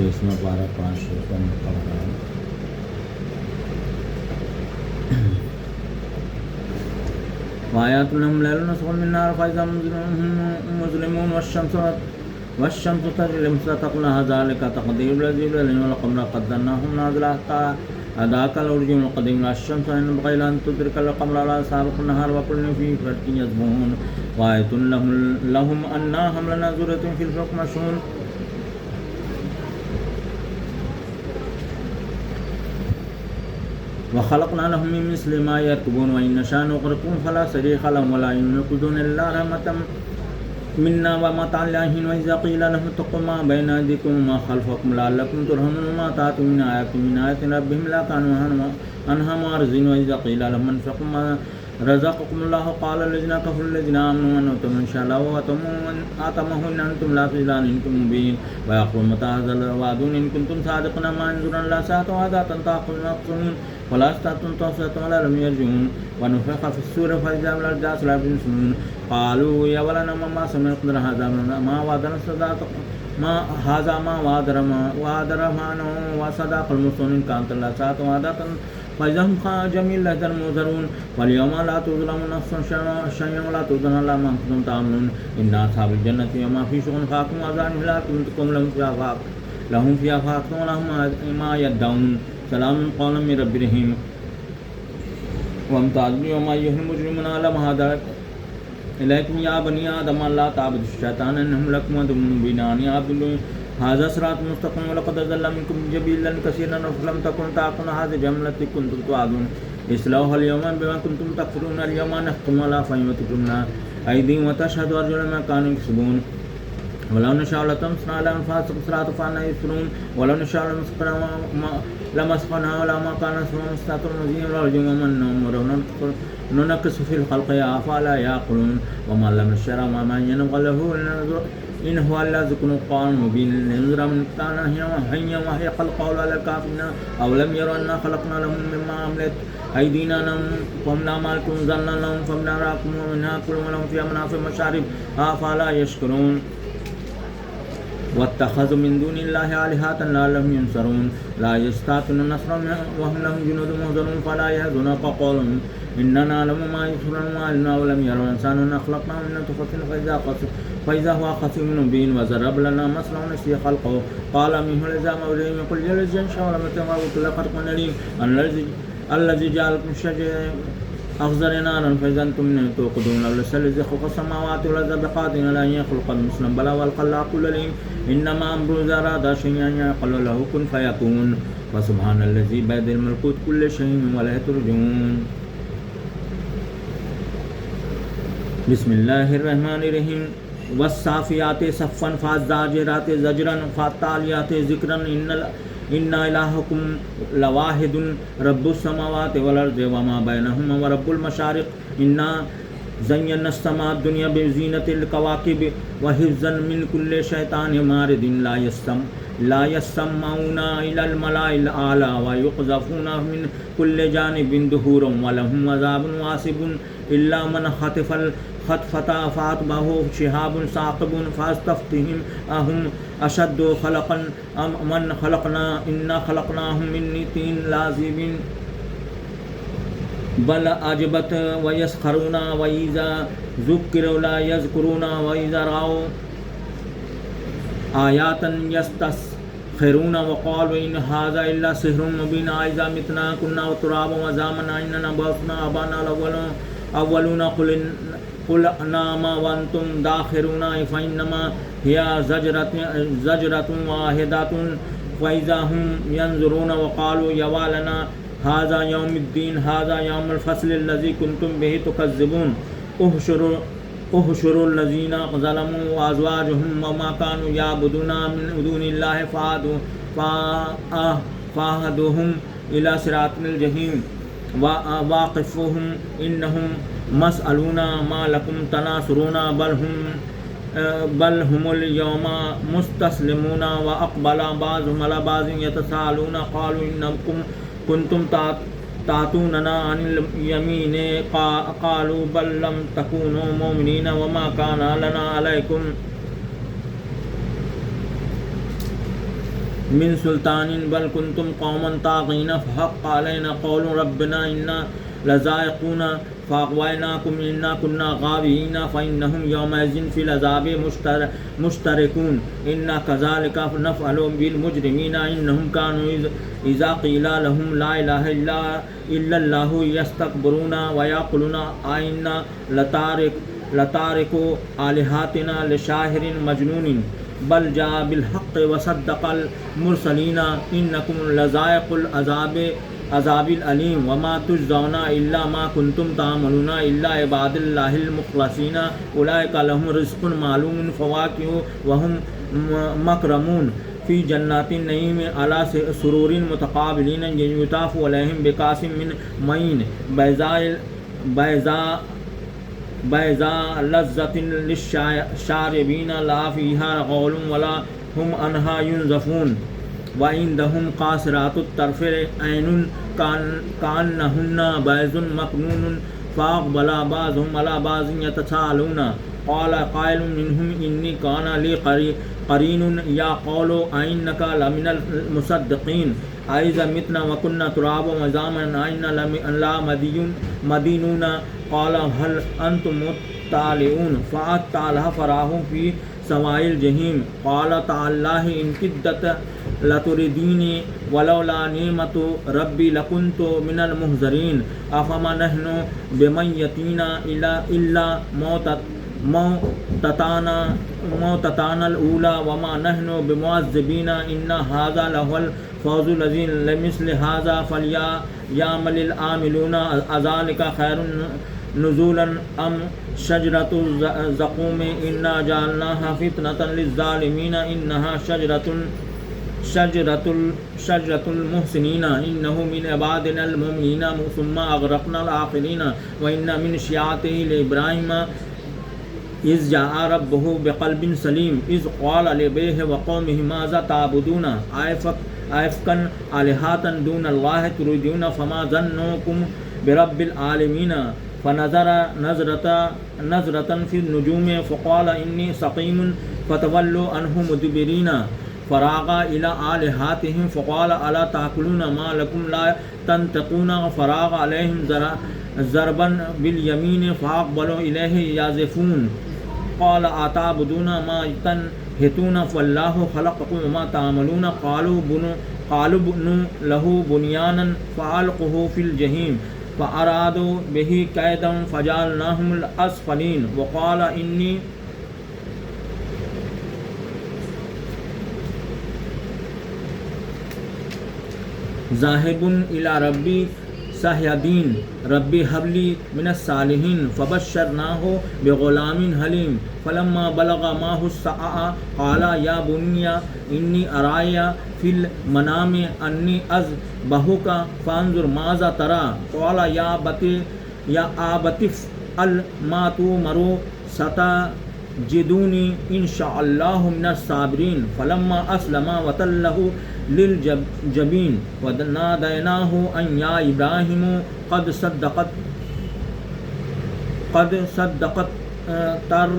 23واں پارہ 5 قمران. وآيات لهم ليل نسخ من النار فإذا مظلمون والشمس تجري لمستقر لها ذلك تقدير العزيز العليم والقمر قدرناه منازل حتى أداك الأرجون القديم الشمس ينبغي لها أن تدرك القمر ولا سابق النهار وكل في فلك يسبحون. وآية لهم أنا حملنا ذرية في الفلك مشحون. وخلقنا لهم من مثل ما يركبون وإن نشاء نغرقهم فلا صريخ لهم ولا ينقذون إلا رحمة منا ومتاعا إلى حين. وإذا قيل لهم اتقوا ما بين أيديكم وما خلفكم لعلكم ترحمون وما تأتوا من آيات ربهم لا كانوا عنها معرضين. وإذا قيل لهم انفقوا ما رزقكم الله قال الذين كفروا الذين آمنوا أن أوتوا إن شاء الله وآتمه إن أنتم لا في ضلال مبين. ويقولون متى هذا الوعد إن كنتم صادقين ما ينظرون إلا ساعة وعادة تأخذون ولا استطعتم توصية ولا لم يرجعون. ونفخ في السور فإذا من الأرجاس لا يبصرون. قالوا يا ولنا ما سمعنا قدر هذا ما وعدنا ما هذا ما وعد الرحمن وصدق المرسلون إن كانت الله ساعة وعادة فإذا هم جميع الذين منذرون. واليوم لا تظلم نفس شيئا ولا تظلم إلا ما كنتم تعملون. إن أصحاب الجنة يوم في شغل فاكم وأذان لا كنتم لهم فيها فاكم ولهم ما يدعون. سلام قولا من رب رحيم. وامتازوا اليوم أيها المجرمون ألم هذا إليكم يا بني آدم لا تعبدوا الشيطان إنه لكم عدو مبين أن اعبدوا هذا صراط مستقيم ولقد ضل منكم جبلا كثيرا فلم تكن تعقلون هذه الجملة التي كنتم توعدون اصلوها اليوم بما كنتم تكفرون. اليوم نختم على أفواههم أيديهم وتشهد أرجلهم ما كانوا يكسبون. ولو نشاء لطمسنا على أنفاسهم صراط فأنا يبصرون. ولو نشاء لمسخنا ولا ما كان اسمهم مستتر مزين والرجم ومن ننكس في الخلق أفلا يعقلون. وما لم نشرع ما ينبغي له إن هو إلا ذكر قرآن مبين لينذر من كان حيا ويحيق القول على الكافرين. أو لم يروا أنا خلقنا لهم مما عملت أيدينا فمن مالكم ظلنا لهم فمن راكم ومنها كل ولهم فيها منافع مشارب أفلا يشكرون. واتخذوا من دون الله آلهة لعلهم ينصرون. لا يستطيعون نصرا وهم لهم جنود مهزمون فلا يحزنك قولهم إننا نعلم ما يسرون وما يعلنون. ولم يروا الإنسان أنا خلقناه من نطفة فإذا هو خصيم مبين. وضرب لنا مثلا ونسي خلقه قال منه العظام والرجيم قل جلس ينشأ ولم يتموت لخلق أليم الذي جعلكم شجرا أخضر نارا فإذا أنتم منه توقدون. لو الذي خلق السماوات والأرض بقادر على أن يخلق مثلا بلى والخلاق العليم إنما أمره إذا أراد شيئا أن يقول له كن فيكون. فسبحان الذي بيده الملكوت كل شيء وإليه ترجعون. بسم الله الرحمن الرحيم. والصافيات صفا فالزاجرات زجرا فالتاليات ذكرا إن إلهكم لواحد رب السماوات والأرض وما بينهما ورب المشارق. إنا زينا السماء الدنيا بزينة الكواكب وحفظا من كل شيطان مارد. لا يسمعون إلى الملأ الأعلى ويقذفون من كل جانب دحورا ولهم عذاب واصب إلا من خطف الخطفة فأتبعه شهاب ثاقب فاستفتهم أهم أشد خلقا أم من خلقنا إنا خلقناهم من طين لازب بل أعجبت ويسخرون وإذا ذكروا لا يذكرون وإذا رأوا آيات يستسخرون وقالوا إن هذا إلا سحر مبين. إذا متنا كنا ترابا وزامنا إننا بعثنا آباءنا الأولون قل نعم وأنتم داخرون فإنما هي زجرة واحدة فإذا هم ينظرون وقالوا يا ويلنا هذا يوم الدين هذا يوم الفصل الذي كنتم به تكذبون. احشروا الذين ظلموا وأزواجهم وما كانوا يعبدون من دون الله فاهدوهم إلى صراط الجحيم واقفوهم إنهم مسألون ما لكم تناصرون بل هم اليوم مستسلمون. وأقبل بعضهم على بعض يتساءلون قالوا إنكم كنتم تعطوننا عن اليمين قالوا بل لم تكونوا مؤمنين وما كان لنا عليكم من سلطان بل کنتم قوما طاغین فحق علینا قول ربنا انا لذائقون فاغویناکم انا کنا غاوین فانہم یومئذ فی العذاب مشترکون انا کذالک نفعل بالمجرمین انہم کانوا اذا قیل لهم لا الہ الا اللہ یستکبرون ویقولون آئنا لتارکو آلہاتنا لشاعر مجنون بل جاء بالحق وصدق المرسلین انکم لذائق العذاب العلیم وما تجزون الا ما کنتم تعملون الا عباد اللہ المخلصین اولئک لهم رزق معلوم فواکہ وهم مکرمون فی جنات النعیم علی سرور متقابلین یطاف علیہم بکاس من معین بیضاء لذۃ للشاربین لا فیہا غول ولا هم عنہا ینزفون وعندہم قاصرات الطرف عین کأنہن بیض مکنون فاقبل بعضهم على بعض یتساءلون قال قائل منهم انی کان لی قرین یا قول ائنک لمن المصدقین اذا متنا وكنا ترابا وعظاما ائنا لمدینون قال هل انتم مطلعون فاطلع فراه في سواء الجحیم قال تاللہ ان کدت لتردینی ولولا نعمت ربی لکنت من المحضرین افما نحن بمیتین الا موتتانا الاولی وما نحن بمعذبین ان هذا لهو الفوز الذی لمثل هذا فلیعمل العاملون اذلک خیر نزولا ام شجرۃ الزقوم انا جعلناها فتنة للظالمین انها شجرۃ المحسنین انه من عبادنا المؤمنین ثم اغرقنا الآخرین وان من شیعته لابراہیم اذ جاء ربه بقلب سلیم اذ قال لأبيه وقومه ماذا تعبدون آئفکا آلہۃ دون اللہ تريدون فما ظنكم برب العالمین فنظر نظرة في النجوم فقال إني سقيم فتولوا عنه مدبرين فراغ إلى آلهتهم فقال ألا تأكلون ما لكم لا تنطقون فراغ عليهم ضربا باليمين فأقبلوا إليه يزفون قال أتعبدون ما تنحتون فالله خلقكم وما تعملون قالوا بنوا له بنيانا فألقوه في الجحيم فأرادوا به كيدا فجعلناهم الأسفلين وقال إني ذاهب إلى ربي سيهدين ربي هب لي من الصالحين فبشرناه بغلام حليم فلما بلغ معه السعي قال يا بني إني أرى في المنام أني أذبحك فانظر ماذا ترى قال يا أبت افعل ما تؤمر ستجدني إن شاء الله من الصابرين فلما أسلم وتله للجبين وناديناه أن يا إبراهيم قد صدقت تر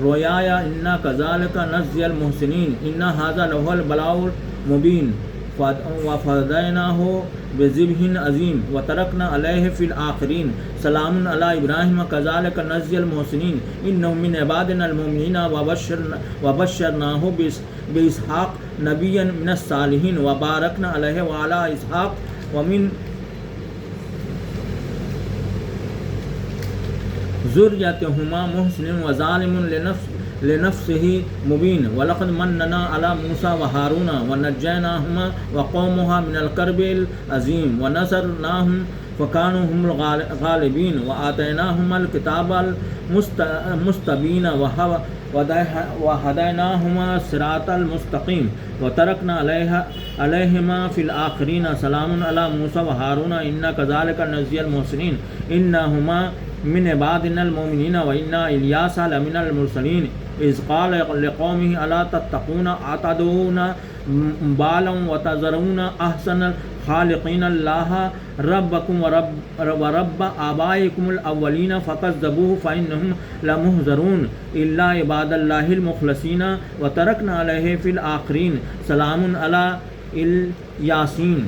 رؤياي إنا كذلك نجزي المحسنين إن هذا لهو البلاء المبين وفديناه بذبح عظيم وتركنا عليه في الآخرين سلام على إبراهيم كذلك نجزي المحسنين إنه من عبادنا المؤمنين وبشرناه بإسحاق نبيا من الصالحين وباركنا عليه وعلى إسحاق ومن ذريتهما محسن وظالم لنفسه مبين ولقد مننا على موسى وهارون ونجيناهما وقومها من الكرب العظيم ونصرناهم فكانوا هم الغالبين وآتيناهما الكتاب المستبين وهديناهما الصراط المستقيم وتركنا عليهما في الآخرين سلام على موسى وهارون إنا كذلك نجزي المحسنين إنهما من عبادنا المؤمنين وإن إلياس لمن المرسلين إذ قال لقومه ألا تتقون أتدعون بالا وتذرون أحسن الخالقين الله ربكم ورب آبائكم الأولين فكذبوه فإنهم لمحضرون إلا عباد الله المخلصين وتركنا عليه في الآخرين سلام على الیاسین.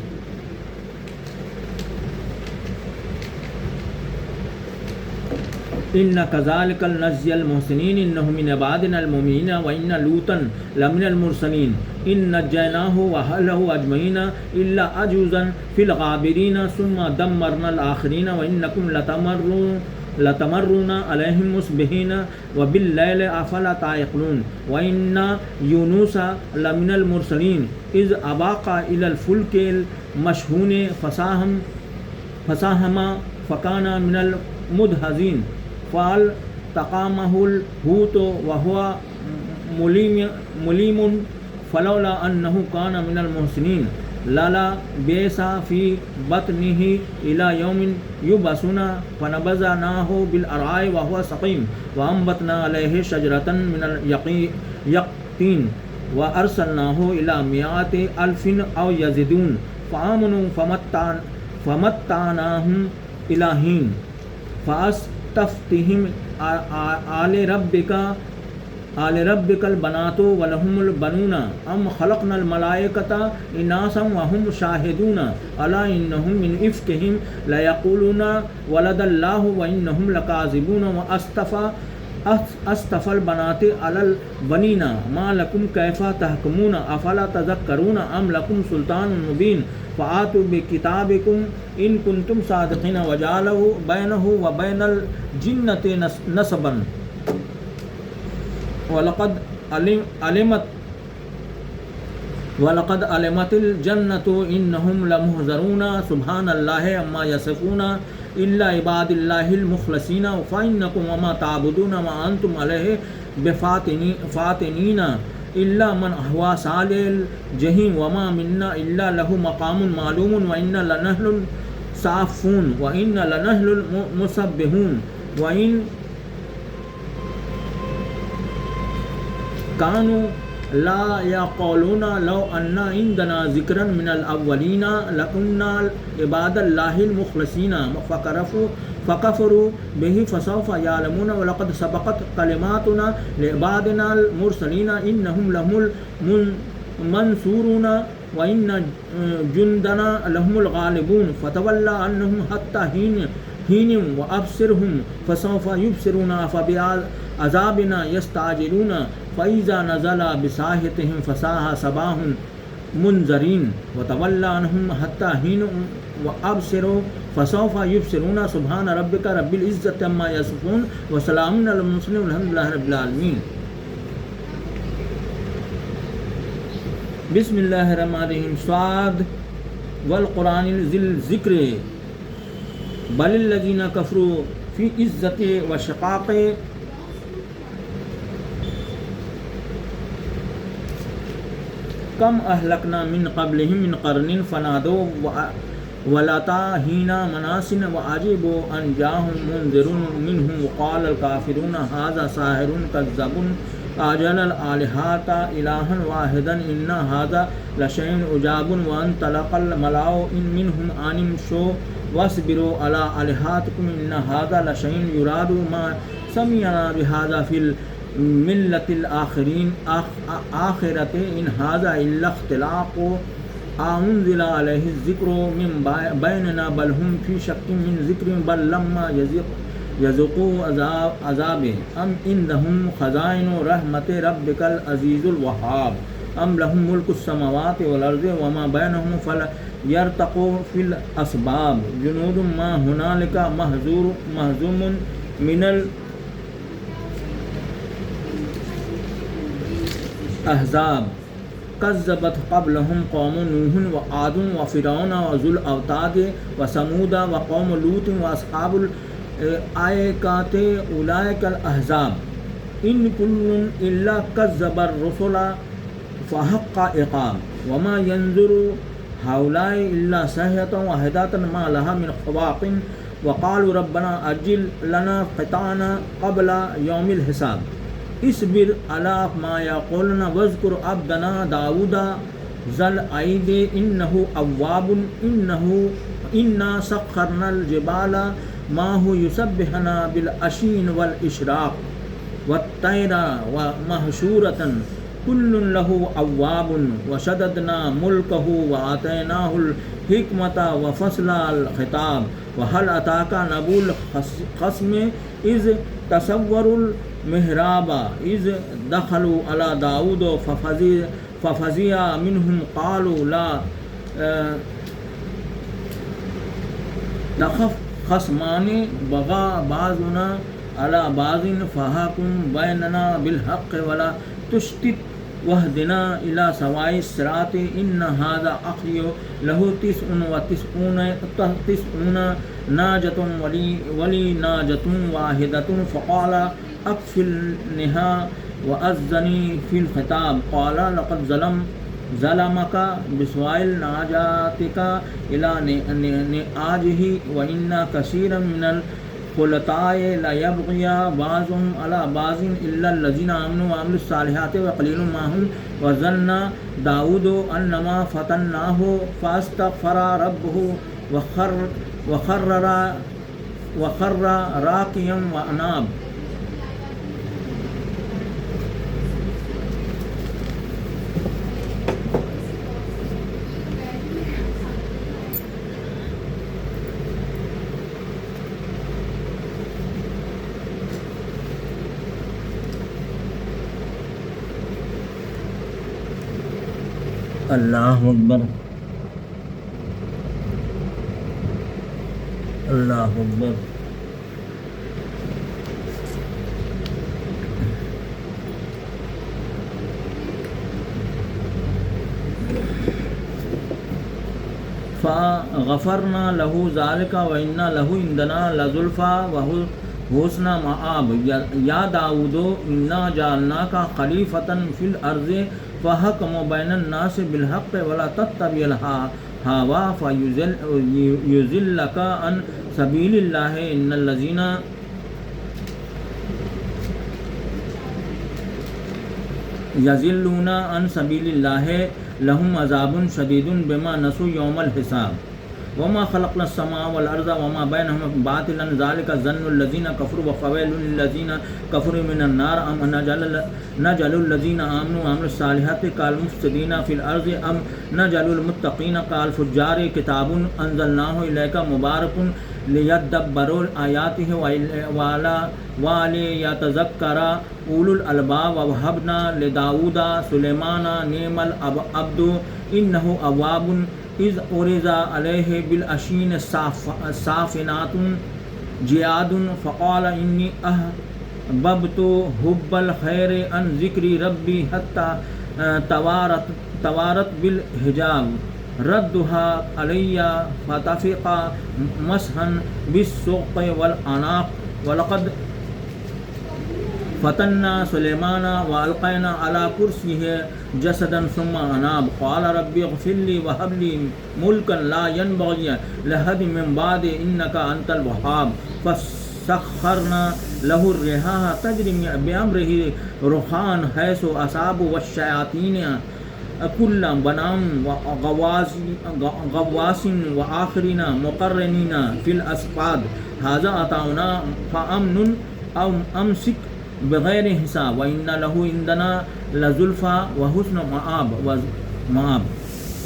إِنَّ كَذَلِكَ نَجْزِي الْمُحْسِنِينَ إِنَّهُ مِنْ عِبَادِنَا الْمُؤْمِنِينَ وَإِنَّ لُوطًا لَمِنَ الْمُرْسَلِينَ إِنَّ نَجَّيْنَاهُ وَأَهْلَهُ أَجْمَعِينَ إِلَّا عَجُوزًا فِي الْغَابِرِينَ ثُمَّ دَمَّرْنَا الْآخِرِينَ وَإِنَّكُمْ لَتَمُرُّونَ عَلَيْهِمْ مُصْبِحِينَ وَبِاللَّيْلِ أَفَلَا تَعْقِلُونَ وَإِنَّ يُونُسَ لَمِنَ الْمُرْسَلِينَ إِذْ أَبَقَ إِلَى الْفُلْكِ الْمَشْحُونِ فَسَاهَمَ فَكَانَ مِنَ الْمُدْحَضِينَ فَالْتَقَمَهُ الْحُوتُ وَهُوَ مُلِيمٌ فَلَوْلَا أَنَّهُ كَانَ مِنَ الْمُحْسِنِينَ لَلَبِثَ فِي بَطْنِهِ إِلَى يَوْمِ يُبْعَثُونَ فَنَبَذْنَاهُ بِالْعَرَاءِ وَهُوَ سَقِيمٌ وَأَنبَتْنَا عَلَيْهِ شَجَرَةً مِنَ الْيَقْطِينِ وَأَرْسَلْنَاهُ إِلَى مِائَةِ أَلْفٍ أَوْ يَزِيدُونَ فَآمَنُوا فَمَتَّعْنَاهُمْ إِلَى حِينٍ فَاسْتَفْتِهِمْ آلِ رَبِّكَ الْبَنَاتُ وَلَهُمُ الْبَنُونَ أَمْ خَلَقْنَا الْمَلَائِكَةَ إِنَاثًا وَهُمْ شَاهِدُونَ أَلَا إِنَّهُمْ مِنْ إِفْكِهِمْ لَيَقُولُونَ وَلَدَ اللَّهُ وَإِنَّهُمْ لَكَاذِبُونَ وَأَصْطَفَى الْبَنَاتِ عَلَى الْبَنِينَ مَا لَكُمْ كَيْفَ تَحْكُمُونَ أَفَلَا تَذَكَّرُونَ أَمْ لَكُمْ سُلْطَانٌ مُبِينٌ فَآتُوا بِكِتَابِكُمْ إِن كُنتُمْ صَادِقِينَ وَجَعَلُوا بَيْنَهُ وَبَيْنَ الْجِنَّةِ نَسَبًا وَلَقَدْ عَلِمَتِ الْجَنَّةُ إِنَّهُمْ لَمُحْضَرُونَ سُبْحَانَ اللَّهِ عَمَّا يَصِفُونَ إِلَّا عِبَادَ اللَّهِ الْمُخْلَصِينَ فَإِنَّكُمْ وَمَا تَعْبُدُونَ مَا أَنْتُمْ عَلَيْهِ بِفَاتِنِينَ إِلَّا مَنْ هُوَ صَالِ الْجَحِيمِ وَمَا مِنَّا إِلَّا لَهُ مَقَامٌ مَعْلُومٌ وَإِنَّا لَنَحْنُ الصَّافُّونَ وَإِنَّا لَنَحْنُ الْمُسَبِّحُونَ وَإِنْ كانوا لا يقولون لو أن عندنا ذكرا من الأولين لكنا عباد الله المخلصين فكفروا به فسوف يعلمون ولقد سبقت كلماتنا لعبادنا المرسلين إنهم لهم المنصورون وإن جندنا لهم الغالبون فتولى عنهم حتى حين وأبصرهم فسوف يبصرون فبعذابنا يستعجلون فإذا نزل بساحتهم فساء صباح منذرين وتولى عنهم حتى حين وأبصروا فسوف يبصرون سبحان ربك رب العزة عما يصفون وسلام على المرسلين والحمد لله رب العالمين. بسم الله الرحمن الرحيم. صاد والقرآن ذي الذكر بل الذين كفروا في عزة وشقاق کم اہلکنا من قبلہم من قرن فنادوا ولتا حین مناصن وعجبوا ان جاءهم منذر منهم وقال الكافرون هذا ساحر كذاب أجعل الآلهة إلها واحدا إن هذا لشيء عجاب وانطلق الملأ منهم أن امشوا واصبروا على آلهتكم إن هذا لشيء يراد ما سمعنا بهذا في ملة الآخرين آخرة إن هذا إلا اختلاق أنزل عليه الذكر من بيننا بل هم في شك من ذكر بل لما يذوقوا عذابه أم عندهم خزائن رحمة ربك العزيز الوهاب أم لهم ملك السماوات والأرض وما بينهم فليرتقوا في الأسباب جنود ما هنالك مهزوم من الأحزاب كذبت قبلهم قوم نوح وعاد وفرعون وذو الأوتاد وثمود وقوم لوط وأصحاب الأيكة أولئك الأحزاب إن كل إلا كذب الرسل فحق عقاب وما ينظر هؤلاء إلا صيحة واحدة ما لها من خواق وقالوا ربنا أجل لنا قطعنا قبل يوم الحساب اصبر على ما يقولون واذكر عبدنا داود ذا الأيد إنه أواب إنا سخرنا الجبال معه يسبحنا بالعشي والإشراق والطير ومحشورة كل له أواب وشددنا ملكه وآتيناه الحكمة وفصل الخطاب وهل أتاك نبأ الخصم إذ تصوروا المحراب إذ دخلوا على داود ففزع منهم قالوا لا تخف خصمان بغى بعضنا على بعض فاحكم بيننا بالحق ولا تشتت واهدنا إلى سواء الصراط إن هذا أخي له 99 ناجة ولي ناجة واحدة فقال أكفلنها وأذني في الخطاب قال لقد ظلمك بسوائل ناجاتك إلى نعاجه وإن كثيرا من الخلطاء لا يبغي بعضهم على بعض إلا الذين آمنوا وعملوا الصالحات وقليل ما هم وظن داود أنما فتناه فاستغفر ربه وخر راكيا وأناب. اللہ اکبر اللہ اکبر. فغفرنا له ذلك وإن له عندنا لزلفى وحسن مآب. یا داؤد انا جعلناك خلیفة في الأرض فحكم بين الناس بالحق ولا تتبع الهوى فيضلك عن سبيل الله إن الذين يضلون عن سبيل الله لهم عذاب شديد بما نسوا يوم الحساب. وما خلقنا السماء والأرض وما بينهما باطلا ذلك ظن الذين كفروا وفويل للذين كفروا من النار أم نجعل الذين آمنوا وعملوا الصالحات كالمفسدين في الأرض أم نجعل المتقين كالفجار. كتاب أنزلناه إليك مبارك ليدبروا آياته وليتذكر أولو الألباب. ووهبنا لداود سليمان نعم العبد إنه أواب إذ أُرِزَ عليه بالعشين الصافنات جياد فقال إني أحببت حب الخير عن ذكر ربي حتى توارت بالحجاب ردها علي فتفق مسحا بالسوق والأعناق. ولقد فتنا سليمان وألقينا على كرسيه جسدا ثم أناب. قال ربي اغفر لي وهب لي ملكا لا ينبغي لأحد من بعدي إنك أنت الوهاب. فسخرنا له الريح تجري بأمره رخاء حيث أصاب والشياطين كل بنام وغواص وآخرين مقرنين في الأصفاد. هذا عطاؤنا فأمن أو أمسك بغیر حساب وإن له عندنا لزلفى وحسن مآب.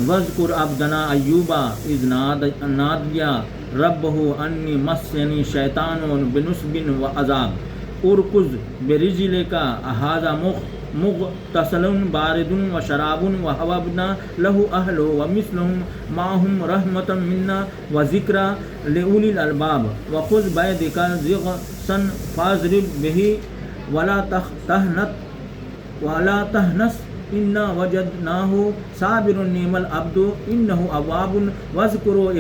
واذكر عبدنا أيوب إذ نادى ربه أني مسني الشيطان بنصب وعذاب. اركض برجلك هذا مغتسل بارد وشراب وهبنا له أهله ومثلهم معهم رحمة منا وذكرى لأولي الألباب. وخذ بيدك ضغثا فاضرب به ولا تهنس إنا وجدناه صابر نعم العبد إنه أواب. واذكروا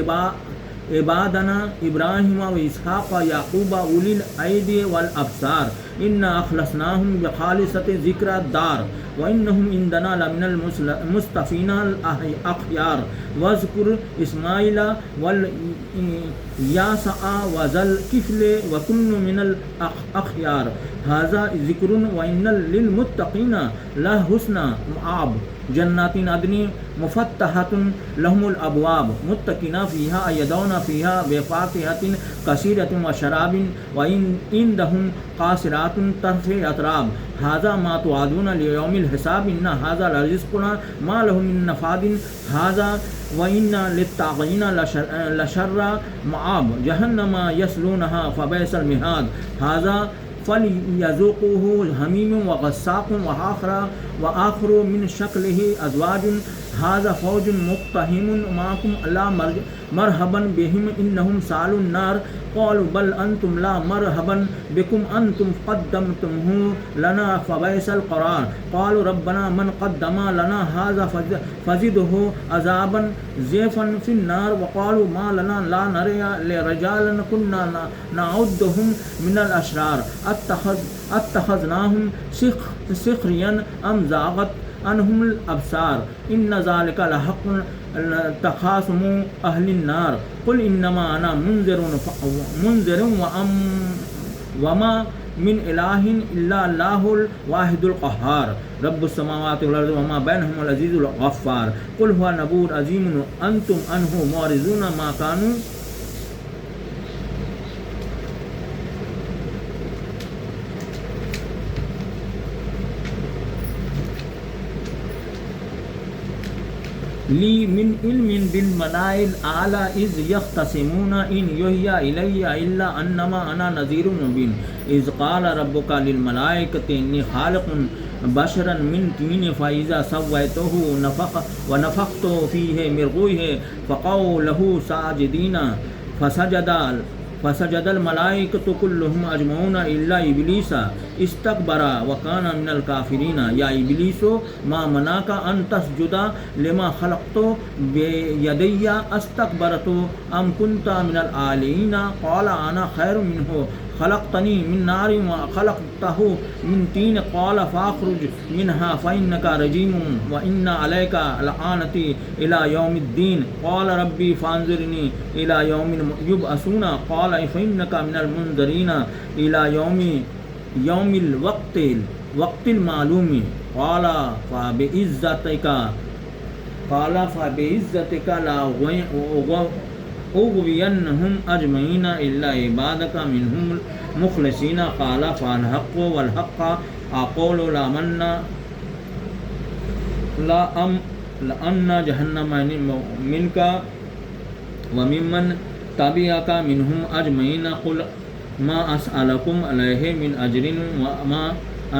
عبادنا إبراهيم وإسحاق ويعقوب أولي الأيدي والأبصار إنا أخلصناهم بخالصة ذكر الدار وإنهم عندنا لمن المصطفين الأخيار. واذكر إسماعيل واليسع وذا الكفل وكل من الأخيار. هذا ذكر وإن للمتقين لحسن مآب. جنات عدن مفتحة لهم الأبواب متكئين فيها يدعون فيها بفاكهة كثيرة وشراب وعندهم قاصرات طرف اطراب هذا ما توعدون ليوم الحساب إن هذا لرزقنا ما له من نفاد هذا وإن للطاغين لشر مآب جهنم يصلونها فبئس المهاد هذا فليذوقوه حميم وغساق وآخر من شكله أزواج هذا فوج مقتحم معكم لا مرحبا بهم إنهم سالوا النار قالوا بل أنتم لا مرحبا بكم أنتم قدمتموه لنا فبئس القرار قالوا ربنا من قدم لنا هذا فزده عذابا ضعفا في النار وقالوا ما لنا لا نرى لرجالا كنا نعدهم من الأشرار اتخذناهم سخريا أم زاغت عنهم الأبصار إن ذلك لحق تخاصم أهل النار قل إنما أنا منذر وما من إله إلا الله الواحد القهار رب السماوات والأرض وما بينهم العزيز الغفار قل هو نبأ عظيم أنتم عنه معرضون ما كانوا لی من علم بالملائل اعلیٰ اذ یختصمون ان یحییٰ الی الا انما انا نذیر مبین اذ قال ربک للملائکۃ انی خالق بشرا من طین فاذا سویتہ ونفخت فیہ من روحی فقعوا له ساجدین فسجد الملائکۃ کلهم اجمعون الا ابلیس استکبر وکان من الکافرین یا ابلیس ما منعک ان تسجد لما خلقت بیدی استکبرت ام کنت من العالین قال انا خیر منہ خلقتنی من نار وخلقتہ من طین قال فاخرج منها فإنک رجیم وإن علیک لعنتی الی یوم الدین قال ربی فانظرنی الی یوم یبعثون قال فإنک من المنذرین الی یوم الوقت المعلوم قال فبعزتک لأغوینہم اجمعین الا عبادک منہم المخلصین قال فالحق والحق اقول لأن جہنم منک وممن تبعک منہم اجمعین قل ما اسألکم علیہ من اجر وما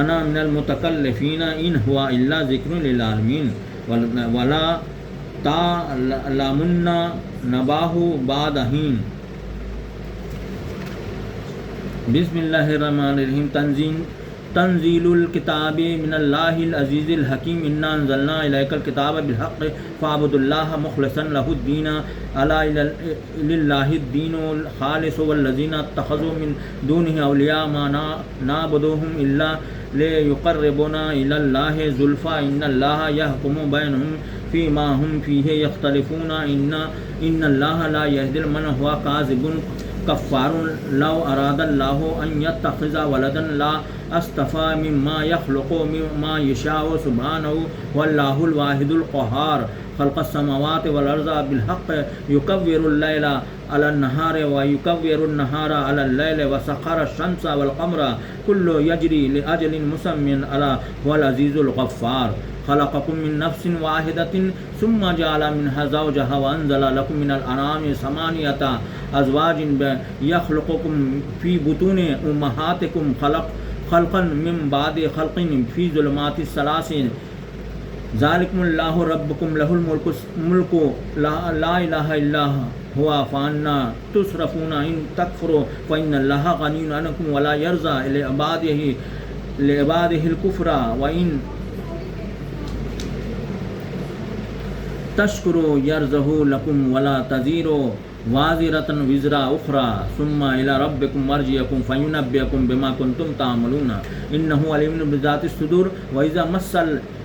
انا من المتکلفین ان ہوا الا ذکر للعالمین ولا تعلمن نباہ بعد حین بسم اللہ الرحمن الرحیم تنزیل الکتاب من اللہ العزیز الحکیم انا انزلنا الیک الکتاب بالحق فاعبدوا اللہ مخلصا لہ الدین الا للہ الدین الخالص والذین اتخذوا من دونہ اولیاء ما نعبدوہم الا لیقربونا الی اللہ زلفی ان اللہ یحکم بینہم فیما ہم فیہ یختلفون ان اللہ لا یہدی من ہوا کاذب کفار لو اراد اللہ ان یتخذ ولدا لا اصطفى مما يخلق مما يشاء سبحانه والله الواحد القهار خلق السماوات والارض بالحق يكور الليل على النهار ويكور النهار على الليل وسخر الشمس والقمر كل يجري لأجل مسمى ألا هو العزيز الغفار خلقكم من نفس واحدة ثم جعل منها زوجها وأنزل لكم من الأنعام ثمانية أزواج يخلقكم في بطون أمهاتكم خلقا من بعد خلق في ظلمات الثلاث ذلكم الله ربكم له الملك لا إله إلا هو فأنا تصرفون إن تكفروا فإن الله غني عنكم ولا يرضى لعباده الكفر وإن تشکروا یرضہ لکم ولا تزیروا وازرۃ وزر اخری ثم الی ربکم مرجعکم فینبئکم بما کنتم تعملون انہ علیم بذات الصدور واذا مس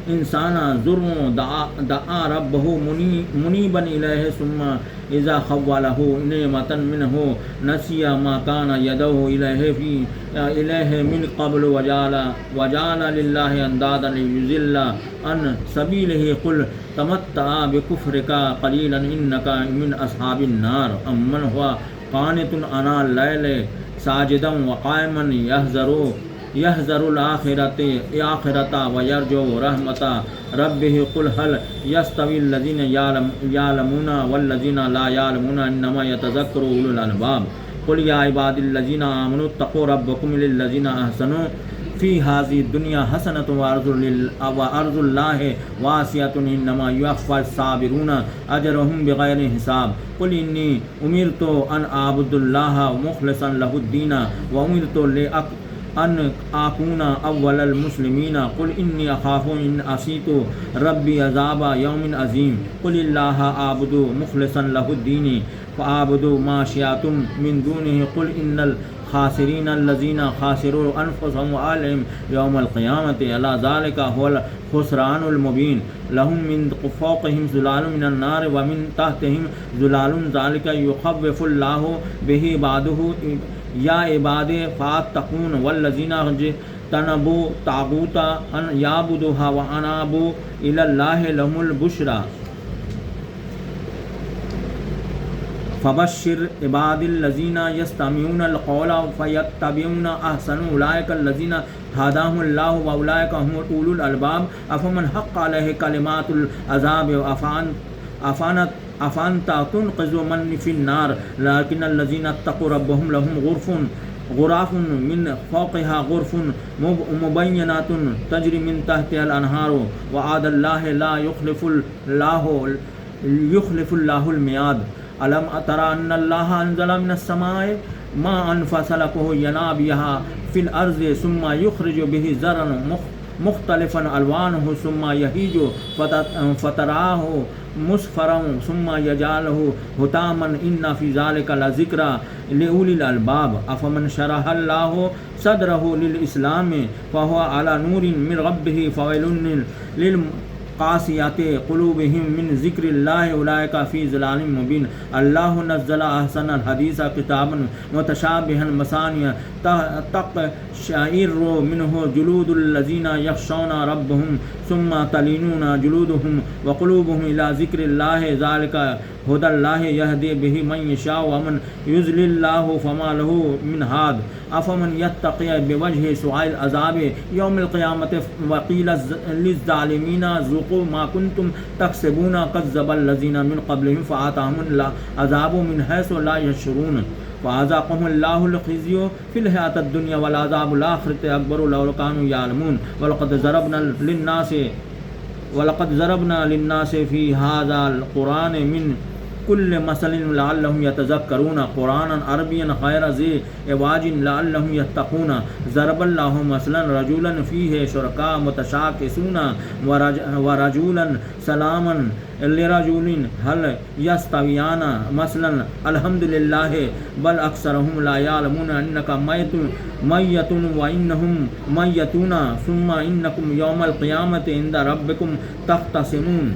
الانسان ضر دعا ربہ منیبا الیہ ثم اذا خولہ نعمۃ منہ نسی ما کان یدعو الیہ من قبل وجعل للہ اندادا لیضل عن سبیلہ قل تمتع بکفرک قلیلا انک من اصحاب النار امن ہوا قانت آناء اللیل ساجدا وقائما يحذر الآخرة ويرجو رحمة ربه قل هل يستوي الذين يعلمون والذين لا يعلمون إنما يتذكر أولو الألباب قل يا عبادي الذين آمنوا اتقوا ربكم للذين أحسنوا في هذه الدنيا حسنة وأرض الله واسعة إنما يوفى الصابرون أجرهم بغير حساب قل إني أمرت أن أعبد الله مخلصا له الدين وأمرت أن أكون أول المسلمين قل إني أخاف إن عصيت ربي عذاب يوم عظيم قل الله أعبد مخلصا له الدين فأعبدوا ما شئتم من دونه قل إن الخاسرين الذين خاسروا أنفسهم وأهلهم يوم القيامة ألا ذلك هو الخسران المبين لهم من فوقهم ظلال من النار ومن تحتهم ظلال ذلك يخوف الله به عباده يا عبادي فاتقون والذين اجتنبوا الطاغوت أن يعبدوها وأنابوا إلى الله لهم البشرى فبشر عباد الذين يستمعون القول فيتبعون احسن اولئك الذين هداهم الله واولئك هم اولو الالباب افمن حق عليه كلمات العذاب افانت تنقذ من في النار لكن الذين اتقوا ربهم لهم غرف من فوقها غرف مبينات تجري من تحتها الانهار وعد الله لا يخلف الله الميعاد ألم ترى أن الله أنزل من السماء ماء فسلكه ينابيع في الأرض ثم يخرج به زرعا مختلفا ألوانه ثم يهيج فتراه مصفرا ثم يجعله هتاما إن في ذلك لذكرى لأولي الألباب أفمن شرح الله صدره للإسلام فهو على نور من ربه فويل قاسيات قلوبهم من ذکر اللہ اولئک فی ظلال مبین اللہ نزل احسن الحدیث کتابا متشابہا مثانیہ تقشعر منہ جلود الذین یخشون ربهم ثم تلین جلودهم وقلوبهم الى ذکر اللہ ذلک هدى الله يهدي به من يشاء ومن يضلل الله فما له من هاد أفمن يتقي بوجه سوء العذاب يوم القيامة وقيل للظالمين ذوقوا ما كنتم تكسبون كذب الذين من قبلهم فآتاهم العذاب من حيث لا يشعرون فأذاقهم الله الخزي في الحياة الدنيا والعذاب الآخرة أكبر لو كانوا يعلمون ولقد ضربنا للناس في هذا القرآن من كل مثل لعلهم يتذكرون قرآنا عربيا غير ذي عوج لعلهم يتقون ضرب الله مثلا رجلا فيه شركاء متشاكسون ورجلا سلاما لرجل هل يستويان مثلا الحمد لله بل أكثرهم لا يعلمون أنك ميت وإنهم ميتون ثم إنكم يوم القيامة عند ربكم تختصمون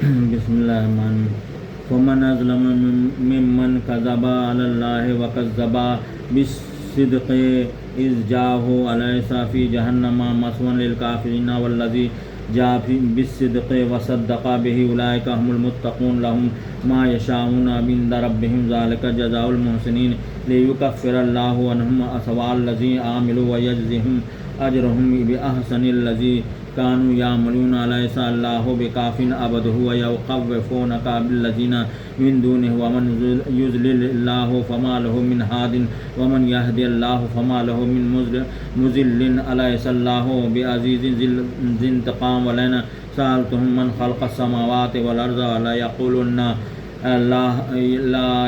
بسم اللہ الرحمن الرحیم ومن اظلم ممن کذب علی اللہ وکذب بالصدق إذ جاءه أليس في جهنم مثوى للكافرين والذي جاء بالصدق وصدق به أولئك هم المتقون لهم ما يشاءون عند ربهم ذلك جزاء المحسنين ليكفر الله عنهم أسوأ الذي عملوا ويجزيهم أجرهم بأحسن الذي كانوا يعملون أليس الله بكاف عبده ويخوفونك بالذين من دونه ومن يضلل الله فما له من هاد ومن يهدي الله فما له من مضل أليس الله بعزيز ذي انتقام ولئن سألتهم من خلق السماوات والأرض لا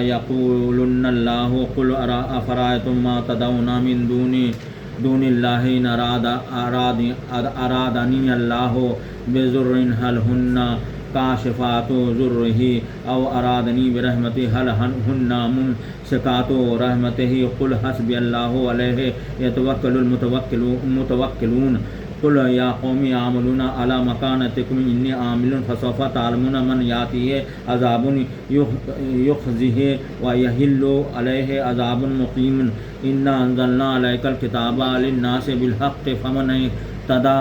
يقولن الله قل أفرأيتم ما تدعون من دون الله إن أرادني الله بضر هل هن کاشفات ضره او ارادنی برحمتہ هل هن ممسکات رحمتہ قل حسبی اللہ علیہ یتوکل المتوکلون قل یا قوم اعملون علی مکانتکم انی عامل فسوف تعلمون من یاتیہ عذاب یخزیہ ویحل علیہ عذاب مقیم انا انزلنا علیک الکتاب للناس بالحق فمن اهتدى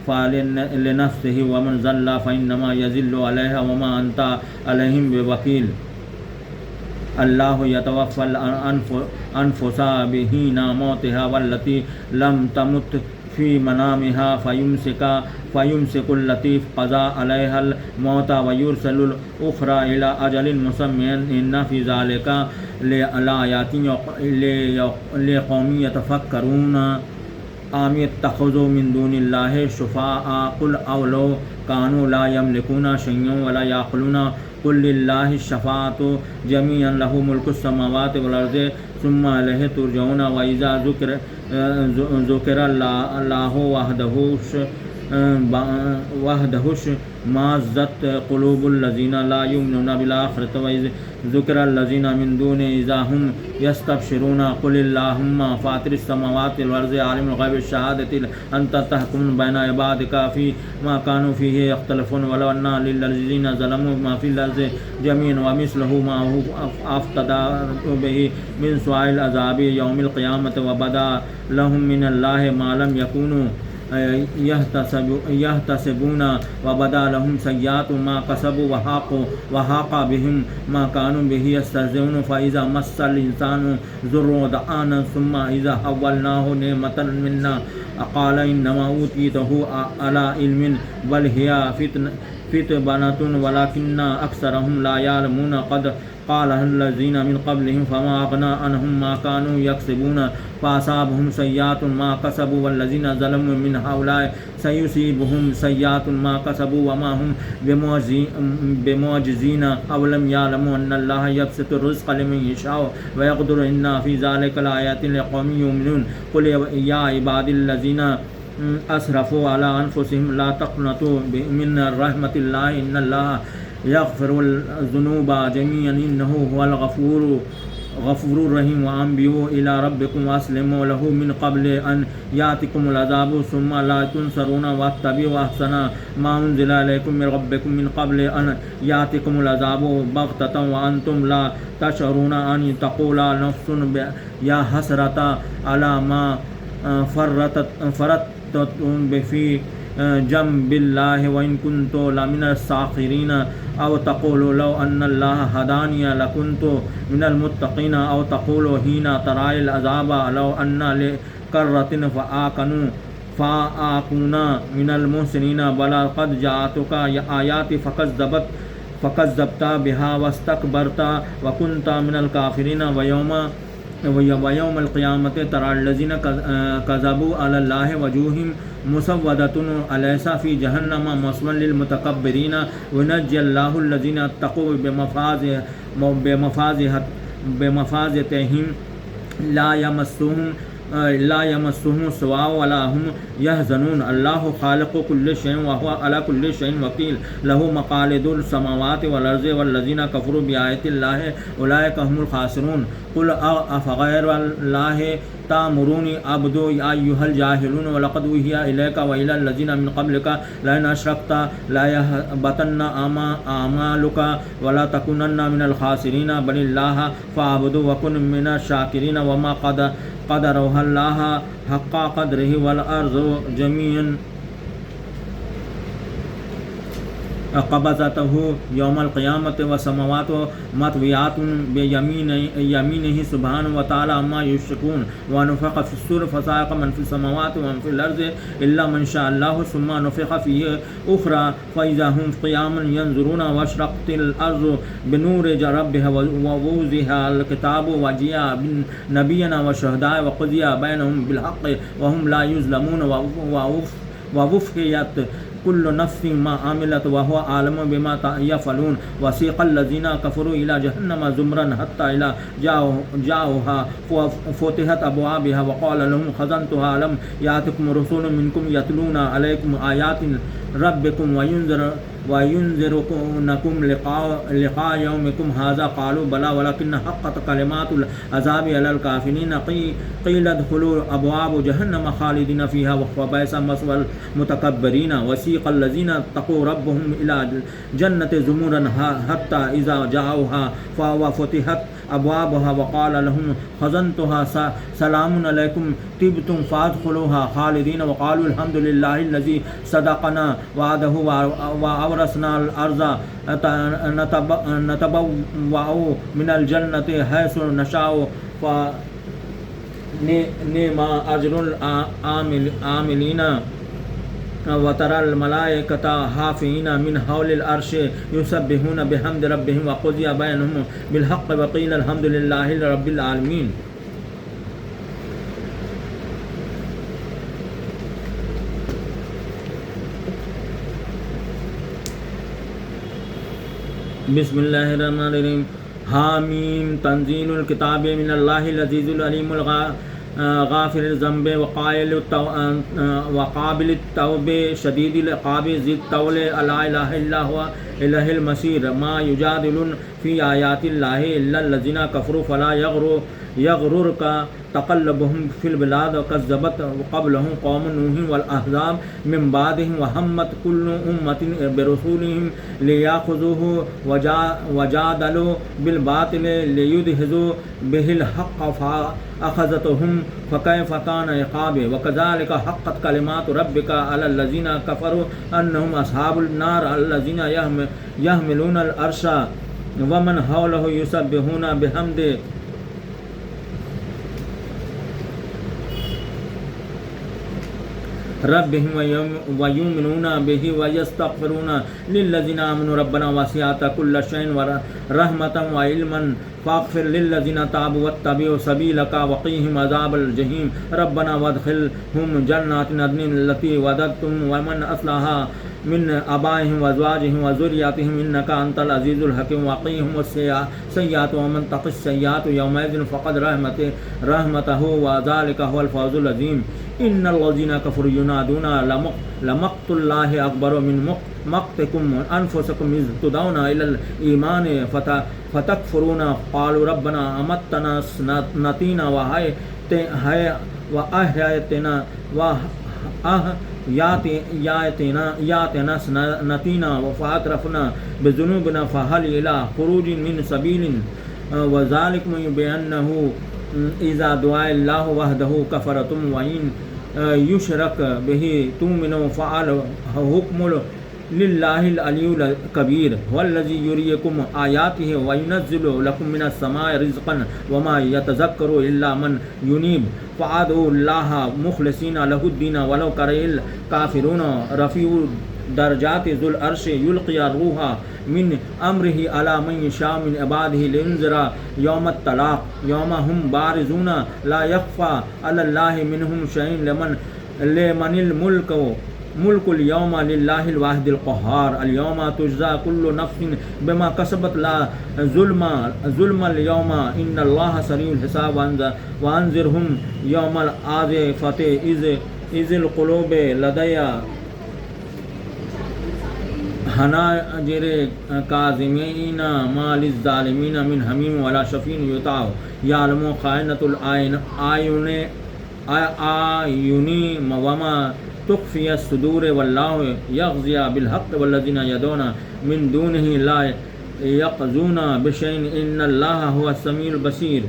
فلنفسه ومن ضل فإنما يضل عليها وما أنت عليهم بوكيل الله يتوفى الأنفس بحين موتها والتي لم تمت في منامها فيمسك التي قضى عليها الموت ويرسل الأخرى إلى أجل مسمى إن في ذلك لآيات لقوم يتفكرون ام اتخذوا من دون الله شفعاء قل اولو كانوا لا يملكون شيئا ولا يعقلون قل لله الشفاعة جميعا له ملك السماوات والأرض ثم إليه ترجعون وإذا ذكر الله وحده اشمأزت قلوب الذين لا يؤمنون بالآخرة وإذ ذكر الذين من دونه إذا هم يستبشرون قل اللهم فاطر السماوات والأرض عالم الغيب والشهادة أنت تحكم بين عبادك فيما كانوا فيه يختلفون ولو أن للذين ظلموا ما في الأرض جميعا ومثله معه أفتدى به من سوء العذاب يوم القيامة وبدا لهم من الله ما لم يكونوا يحتسبون وبدا لهم سيئات ما كسبوا وحاق بهم ما كانوا به يستهزئون فإذا مس الإنسان ضر دعانا ثم إذا حولناه نعمة منا قال إنما أوتيته على علم بل هي فتنة ولكن أكثرهم لا يعلمون قد قالها الذين من قبلهم فما أغنى عنهم ما كانوا يكسبون فأصابهم سيئات ما كسبوا والذين ظلموا من هؤلاء سيصيبهم سيئات ما كسبوا وما هم بمعجزين أولم يعلموا أن الله يبسط الرزق لمن يشاء ويقدر إن في ذلك لآيات لقوم يؤمنون قل يا عبادي الذين أسرفوا على أنفسهم لا تقنطوا من رحمة الله إن الله يغفر الذنوب جميعا إنه هو الغفور الرحيم وأنبئوا إلى ربكم وأسلموا له من قبل أن يأتكم العذاب ثم لا تنصرون واتبعوا أحسن ما أنزل إليكم من ربكم من قبل أن يأتكم العذاب بغتة وأنتم لا تشعرون أن تقول نفس يا حسرة على ما فرطت في جنب الله وإن كنت لمن الساخرين أو تقول لو أن الله هداني لكنت من المتقين أو تقول حين ترى العذاب لو أن لكرة فآكون من المحسنين بلى قد جاءتك آيات فكذبت بها واستكبرت وكنت من الكافرين ويوم القيامة ترى الذين كذبوا على الله وجوههم مسودة أليس في جهنم مثوى للمتكبرين ونجي الله الذين اتقوا بمفازتهم لا يمسهم سواء ولا هم يحزنون الله خالق كل شيء وهو على كل شيء وكيل له مقاليد السماوات والأرض والذين كفروا بآيات الله أولئك هم الخاسرون قل افغیر اللہ تأمرونی اعبد ایھا الجاہلون ولقد اوحی الیک والی الذین من قبلک لئن اشرکت لیحبطن اعمالک ولا تکونن من الخاسرین بل اللہ فاعبد وکن من الشاکرین وما قدرہ اللہ حق قدرہ والارض جميعا قبضته یوم القیامت والسماوات مطویات بیمینہ سبحانہ وتعالی عما یشرکون ونفخ فی الصور فصعق من فی السماوات ومن فی الارض الا من شاء اللہ ثم نفخ فیہ اخرى فاذا هم قیام ینظرون واشرقت الارض بنور ربها ووضح الکتاب وجیء بالنبیین والشہداء وقضی بینهم بالحق وهم لا یظلمون ووفیت كل نفس ما عملت وهو عالم بما يفعلون وسيق الذين كفروا إلى جهنم زمرا حتى إلى جاءوها فتحت أبوابها وقال لهم خزنتها ألم يأتكم رسول منكم يتلون عليكم آيات ربكم وينذركم لقاء يومكم هذا قالوا بلى ولكن حقت كلمات العذاب على الكافرين قيل ادخلوا أبواب جهنم خالدين فيها وبئس مثوى المتكبرين وسيق الذين اتقوا ربهم إلى الجنة زمرا حتى إذا جاءوها وفتحت أبوابها وقال لهم خزنتها سلام عليكم طبتم فادخلوها خالدين وقالوا الحمد لله الذي صدقنا وعده وأورثنا الأرض نتبوأ من الجنة حيث نشاء فنعم أجر العاملين وترى الملائكة حافين من حول العرش يسبحون بحمد ربهم وقضي بينهم بالحق وقيل الحمد لله رب العالمين. بسم الله الرحمن الرحيم. حامیم تنزيل الكتاب من الله العزيز العليم غافر الذنب وقابل التوب شدید العقاب ذی الطول لا الہ الا هو الیہ المصیر ما یجادل فی آیات اللہ الا الذین کفروا فلا یغررک تقلبهم فی البلاد وکذبت قبلهم قوم نوح والاحزاب من بعدهم وہمت کل امۃ برسولهم لیاخذوه وجادلوا بالباطل لیدحضوا به الحق فأخذتهم فكيف كان عقابي وكذلك حقت كلمات ربك على الذين كفروا أنهم أصحاب النار الذين يحملون العرش ومن حوله يسبحون بحمد ربهم ويؤمنون به ويستغفرون للذين آمنوا ربنا وسعت كل شيء رحمة وعلما فاغفر للذين تابوا واتبعوا سبيلك وقيهم عذاب الجحيم ربنا وادخلهم جنات عدن التي وعدتهم ومن أصلح من آبائهم وأزواجهم وذرياتهم إنك أنت العزيز الحكيم وقيهم السيئات ومن تق السيئات يومئذ فقد رحمته وذلك هو الفوز العظيم إن الذين كفروا ينادون لمقت الله أكبر من مقتكم أنفسكم إذ تدعون إلى الإيمان فتكفرون قالوا ربنا أمتنا سنتين وأحييتنا ياتنا سنتنا فأترفنا بذنوبنا فهل إلى خروج من سبيل وذلك بأنه إذا دعا الله وحده كفرتم وإن يشرك به تؤمنوا فعل حكم لله العلي الكبير والذي يريكم آياته وينزل لكم من السماء رزقا وما يتذكر إلا من ينيب فادعوا الله مخلصين له الدين ولو كره الكافرون رفيع درجات ذو العرش يلقي الروح من أمره على من يشاء من عباده لينذر يوم الطلاق يوم هم بارزون لا يخفى على الله منهم شيء لمن الملك ملک اليوم للہ الواحد القہار اليوم تجزى كل نفس بما كسبت لا ظلم اليوم ان اللہ سریع الحساب وانذرهم یوم الآزفة اذ القلوب لدی حناجر کاظمین ما للظالمین من حمیم ولا شفیع یطاع یعلم خائنۃ الأعین وما تخفی الصدور واللہ یغزی بالحق والذین یدعون من دونہ لا یقضون بشیء ان اللہ هو السمیع البصیر.